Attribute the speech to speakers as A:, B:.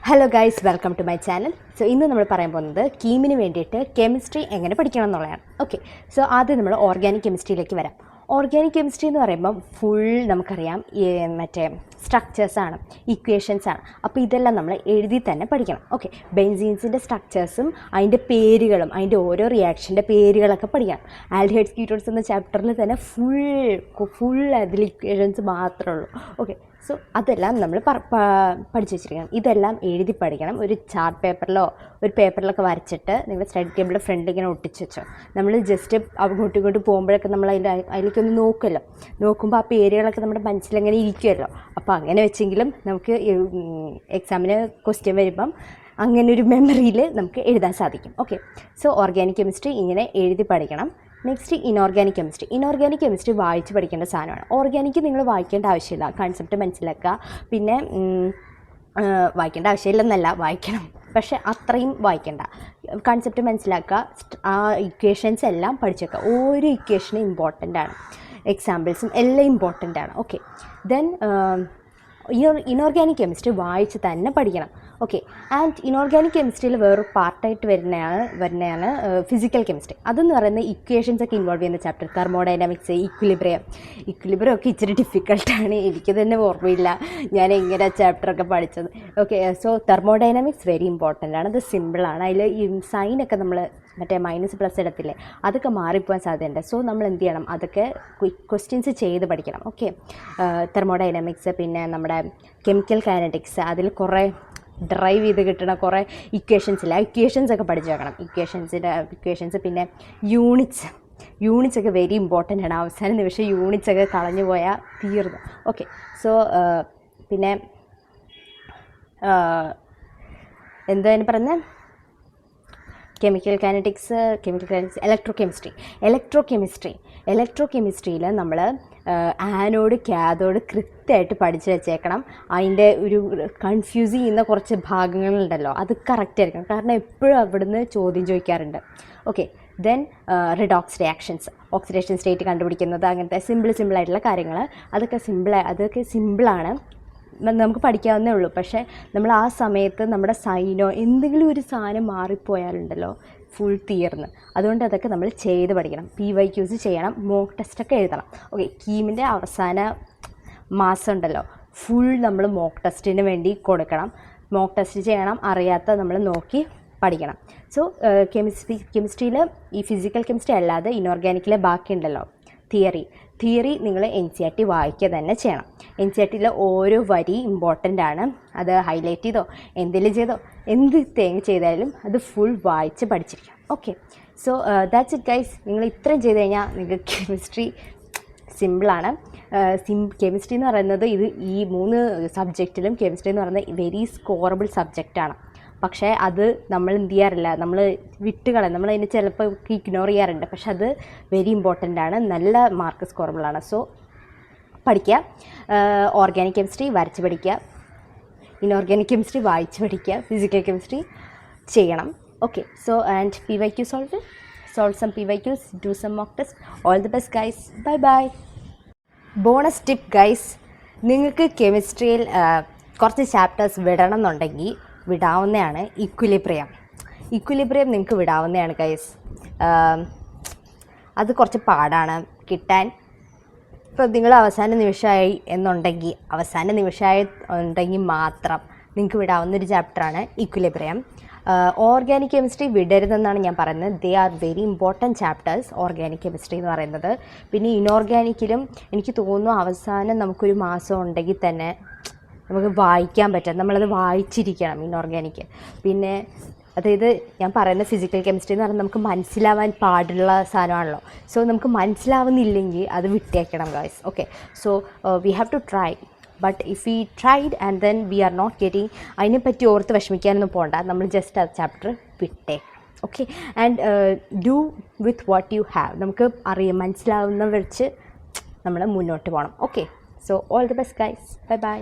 A: Hello guys, welcome to my channel. So ഇന്ന് നമ്മൾ പറയാൻ പോകുന്നത് കീമിന് വേണ്ടിയിട്ട് കെമിസ്ട്രി എങ്ങനെ പഠിക്കണം എന്നുള്ളതാണ്. ഓക്കെ, സോ ആദ്യം നമ്മൾ ഓർഗാനിക് കെമിസ്ട്രിയിലേക്ക് വരാം. ഓർഗാനിക് കെമിസ്ട്രി എന്ന് പറയുമ്പം ഫുൾ നമുക്കറിയാം മറ്റേ സ്ട്രക്ചേഴ്സാണ്, ഇക്വേഷൻസാണ്. അപ്പോൾ ഇതെല്ലാം നമ്മൾ എഴുതി തന്നെ പഠിക്കണം. ഓക്കെ, ബെൻസീൻസിൻ്റെ സ്ട്രക്ചേഴ്സും അതിൻ്റെ പേരുകളും അതിൻ്റെ ഓരോ റിയാക്ഷൻ്റെ പേരുകളൊക്കെ പഠിക്കണം. ആൽഡിഹൈഡ്സ് കീറ്റോൺസ് എന്ന ചാപ്റ്ററിൽ തന്നെ ഫുൾ അതിൽ ഇക്വേഷൻസ് മാത്രമേ ഉള്ളൂ. ഓക്കെ, സോ അതെല്ലാം നമ്മൾ പഠിച്ചു വെച്ചിരിക്കണം. ഇതെല്ലാം എഴുതി പഠിക്കണം. ഒരു ചാർട്ട് പേപ്പറിലോ ഒരു പേപ്പറിലൊക്കെ വരച്ചിട്ട് നിങ്ങൾ സ്റ്റഡി ടേബിളിൻ്റെ ഫ്രണ്ട് ഇങ്ങനെ ഒട്ടിച്ച് വെച്ചോ. നമ്മൾ ജസ്റ്റ് അങ്ങോട്ടും ഇങ്ങോട്ട് പോകുമ്പോഴൊക്കെ നമ്മൾ അതിലേക്കൊന്ന് നോക്കുമല്ലോ. നോക്കുമ്പോൾ ആ പേരുകളൊക്കെ നമ്മുടെ മനസ്സിലങ്ങനെ ഇരിക്കുമല്ലോ. അപ്പോൾ അങ്ങനെ വെച്ചെങ്കിലും നമുക്ക് എക്സാമിന് ക്വസ്റ്റ്യൻ വരുമ്പം അങ്ങനെ ഒരു മെമ്മറിയിൽ നമുക്ക് എഴുതാൻ സാധിക്കും. ഓക്കെ, സോ ഓർഗാനിക് കെമിസ്ട്രി ഇങ്ങനെ എഴുതി പഠിക്കണം. Next inorganic chemistry. Inorganic chemistry വായിച്ച് പഠിക്കേണ്ട സാധനമാണ്. ഓർഗാനിക് നിങ്ങൾ വായിക്കേണ്ട ആവശ്യമില്ല, കൺസെപ്റ്റ് മനസ്സിലാക്കുക. പിന്നെ വായിക്കേണ്ട ആവശ്യമില്ലെന്നല്ല, വായിക്കണം, പക്ഷേ അത്രയും വായിക്കേണ്ട. കൺസെപ്റ്റ് മനസ്സിലാക്കുക, ആ ഇക്വേഷൻസ് എല്ലാം പഠിച്ചേക്കുക. ഓരോ ഇക്വേഷനും ഇമ്പോർട്ടൻ്റ് ആണ്, എക്സാമ്പിൾസും എല്ലാം ഇമ്പോർട്ടൻ്റ് ആണ്. ഓക്കെ, ദെൻ ഇനോർഗാനിക് കെമിസ്ട്രി വായിച്ച് തന്നെ പഠിക്കണം. ഓക്കെ, ആൻഡ് ഇനോർഗാനിക് കെമിസ്ട്രിയിൽ വേറൊരു പാർട്ടായിട്ട് വരുന്നതാണ് ഫിസിക്കൽ കെമിസ്ട്രി. അതെന്ന് പറയുന്നത് ഇക്വേഷൻസ് ഒക്കെ ഇൻവോൾവ് ചെയ്യുന്ന ചാപ്റ്റർ. തെർമോഡൈനാമിക്സ്, ഇക്വിലിബ്രിയം ഒക്കെ ഇച്ചിരി ഡിഫിക്കൽട്ടാണ്. എനിക്ക് തന്നെ ഓർമ്മയില്ല ഞാൻ എങ്ങനെ ചാപ്റ്ററൊക്കെ പഠിച്ചത്. Okay, so thermodynamics very important ആണ്. അത് സിമ്പിളാണ്. അതിൽ ഈ സൈനൊക്കെ നമ്മൾ മറ്റേ മൈനസ് പ്ലസ് ഇടത്തില്ലേ, അതൊക്കെ മാറിപ്പോകാൻ സാധ്യതയുണ്ട്. സോ നമ്മൾ എന്ത് ചെയ്യണം, അതൊക്കെ ക്വസ്റ്റ്യൻസ് ചെയ്ത് പഠിക്കണം. ഓക്കെ, തെർമോഡൈനാമിക്സ്, പിന്നെ നമ്മുടെ കെമിക്കൽ കൈനറ്റിക്സ്, അതിൽ കുറേ ഡ്രൈവ് ചെയ്ത് കിട്ടുന്ന കുറേ ഇക്വേഷൻസില്ല, ഇക്വേഷൻസൊക്കെ പഠിച്ചു വെക്കണം. ഇക്വേഷൻസ് പിന്നെ യൂണിറ്റ്സ് ഒക്കെ വെരി ഇമ്പോർട്ടൻ്റ് ആണ്. അവസാന നിമിഷം യൂണിറ്റ്സ് ഒക്കെ കളഞ്ഞു പോയാൽ തീർന്നു. ഓക്കെ, സോ പിന്നെ എന്താണ് പറയുന്നത്, കെമിക്കൽ കൈനറ്റിക്സ്, ഇലക്ട്രോ കെമിസ്ട്രിയിൽ നമ്മൾ ആനോഡ് കാഥോഡ് കൃത്യമായിട്ട് പഠിച്ച് വെച്ചേക്കണം. അതിൻ്റെ ഒരു കൺഫ്യൂസ് ചെയ്യുന്ന കുറച്ച് ഭാഗങ്ങളുണ്ടല്ലോ, അത് കറക്റ്റ് ആയിരിക്കണം, കാരണം എപ്പോഴും അവിടുന്ന് ചോദ്യം ചോദിക്കാറുണ്ട്. Okay, then redox reactions, oxidation state കണ്ടുപിടിക്കുന്നത്, അങ്ങനത്തെ സിമ്പിളായിട്ടുള്ള കാര്യങ്ങൾ, അതൊക്കെ സിമ്പിളാണ്, നമുക്ക് പഠിക്കാവുന്നേ ഉള്ളൂ. പക്ഷേ നമ്മൾ ആ സമയത്ത് നമ്മുടെ സൈനോ എന്തെങ്കിലും ഒരു സാധനം മാറിപ്പോയാലുണ്ടല്ലോ ഫുൾ തീർന്ന്. അതുകൊണ്ട് അതൊക്കെ നമ്മൾ ചെയ്ത് പഠിക്കണം. PYQs ചെയ്യണം, മോക്ക് ടെസ്റ്റൊക്കെ എഴുതണം. ഓക്കെ, കീമിൻ്റെ അവസാന മാസം ഉണ്ടല്ലോ ഫുൾ നമ്മൾ മോക്ക് ടെസ്റ്റിന് വേണ്ടി കൊടുക്കണം. മോക്ക് ടെസ്റ്റ് ചെയ്യണം, അറിയാത്ത നമ്മൾ നോക്കി പഠിക്കണം. സോ കെമിസ്ട്രിയിൽ ഈ ഫിസിക്കൽ കെമിസ്ട്രി അല്ലാതെ ഇനോർഗാനിക്കിൽ ബാക്കിയുണ്ടല്ലോ തിയറി നിങ്ങൾ NCERT വായിക്കുക തന്നെ ചെയ്യണം. NCERTയിൽ ഓരോ വരി ഇമ്പോർട്ടൻ്റ് ആണ്. അത് ഹൈലൈറ്റ് ചെയ്തോ എന്തെങ്കിലും ചെയ്തോ എന്ത് ചെയ്താലും അത് ഫുൾ വായിച്ച് പഠിച്ചിരിക്കണം. Okay, so that's it guys. നിങ്ങൾ ഇത്രയും ചെയ്ത് കഴിഞ്ഞാൽ നിങ്ങൾക്ക് കെമിസ്ട്രി സിമ്പിളാണ്. കെമിസ്ട്രി എന്ന് പറയുന്നത് ഈ 3 സബ്ജക്റ്റിലും കെമിസ്ട്രി എന്ന് പറയുന്നത് വെരി സ്കോറബിൾ സബ്ജക്റ്റാണ്. പക്ഷേ അത് നമ്മൾ എന്ത് ചെയ്യാറില്ല, നമ്മൾ വിട്ടുകളയും, നമ്മളതിന് ചിലപ്പോൾ ഇഗ്നോർ ചെയ്യാറുണ്ട്. പക്ഷെ അത് വെരി ഇമ്പോർട്ടൻ്റ് ആണ്, നല്ല മാർക്ക് സ്കോറബിളാണ്. സോ പഠിക്കുക. ഓർഗാനിക് കെമിസ്ട്രി വരച്ച് പഠിക്കുക, ഇനോർഗാനിക് കെമിസ്ട്രി വായിച്ച് പഠിക്കുക, ഫിസിക്കൽ കെമിസ്ട്രി ചെയ്യണം. Okay, so and PYQ solve some PYQs, do some mock test. All the best guys, bye. Bonus tip guys, നിങ്ങൾക്ക് കെമിസ്ട്രിയിൽ കുറച്ച് ചാപ്റ്റേഴ്സ് വിടണം എന്നുണ്ടെങ്കിൽ വിടാവുന്നതാണ്. ഇക്വിലിബ്രിയം നിങ്ങൾക്ക് വിടാവുന്നതാണ് ഗൈസ്. അത് കുറച്ച് പാടാണ് കിട്ടാൻ. ഇപ്പോൾ നിങ്ങൾ അവസാന നിമിഷമായി മാത്രം നിങ്ങൾക്ക് വിടാവുന്നൊരു ചാപ്റ്ററാണ് ഇക്വിലിബ്രിയം. ഓർഗാനിക് കെമിസ്ട്രി വിടരുതെന്നാണ് ഞാൻ പറയുന്നത്. They are very important chapters, organic chemistry എന്ന് പറയുന്നത്. പിന്നെ ഇനോർഗാനിക്കിലും എനിക്ക് തോന്നുന്നു അവസാനം നമുക്കൊരു മാസം ഉണ്ടെങ്കിൽ തന്നെ നമുക്ക് വായിക്കാൻ പറ്റും, നമ്മളത് വായിച്ചിരിക്കണം ഇനോർഗാനിക്. പിന്നെ അതായത് ഞാൻ പറയുന്ന ഫിസിക്കൽ കെമിസ്ട്രി എന്ന് പറഞ്ഞാൽ നമുക്ക് മനസ്സിലാവാൻ പാടുള്ള സാധനമാണല്ലോ. സോ നമുക്ക് മനസ്സിലാവുന്നില്ലെങ്കിൽ അത് വിട്ടേക്കണം guys. Okay, so we have to try. But if we tried and then we are not getting, അതിനെപ്പറ്റി ഓർത്ത് വിഷമിക്കാനൊന്നും പോകണ്ട, നമ്മൾ ജസ്റ്റ് ആ ചാപ്റ്റർ വിട്ടേക്കണം. Okay, and do with what you have. നമുക്ക് മനസ്സിലാവുന്ന വെച്ച് നമ്മൾ മുന്നോട്ട് പോകണം. Okay, so all the best guys, by.